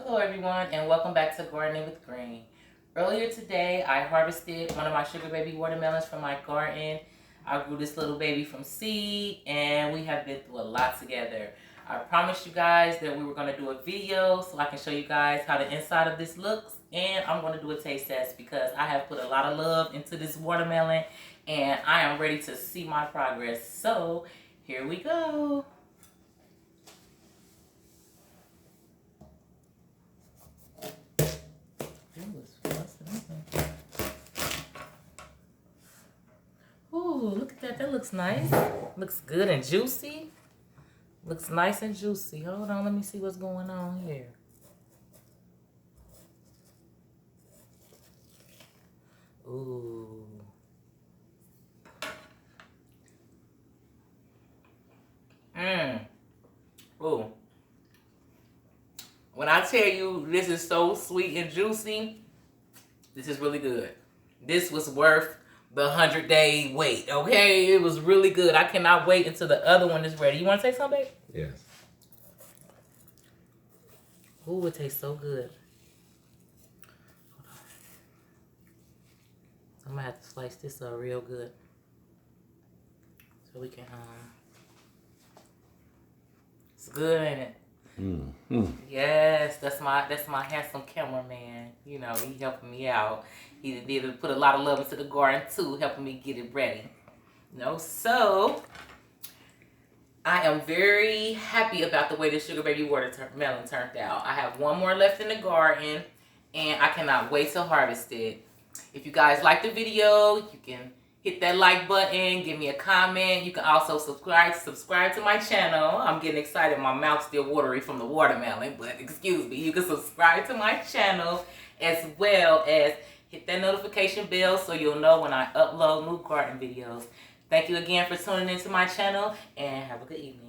Hello everyone and welcome back to Gardening with Green. Earlier today I harvested one of my sugar baby watermelons from my garden. I grew this little baby from seed and we have been through a lot together. I promised you guys that we were going to do a video so I can show you guys how the inside of this looks, and I'm going to do a taste test because I have put a lot of love into this watermelon and I am ready to see my progress. So here we go. Ooh, look at that. That looks nice. Looks good and juicy. Looks nice and juicy. Hold on, let me see what's going on here. Ooh. Ooh. When I tell you this is so sweet and juicy, this is really good. This was worth the 100-day wait, okay? It was really good. I cannot wait until the other one is ready. You want to say something, babe? Yes. Ooh, it tastes so good. I'm going to have to slice this up real good so we can, it's good, ain't it? Yes, that's my handsome cameraman. You know, he helping me out. He did put a lot of love into the garden too, helping me get it ready. You know, so I am very happy about the way the sugar baby watermelon turned out. I have one more left in the garden and I cannot wait to harvest it. If you guys like the video, you can hit that like button, give me a comment. You can also subscribe to my channel. I'm getting excited. My mouth's still watery from the watermelon, but excuse me. You can subscribe to my channel as well as hit that notification bell so you'll know when I upload new garden videos. Thank you again for tuning into my channel and have a good evening.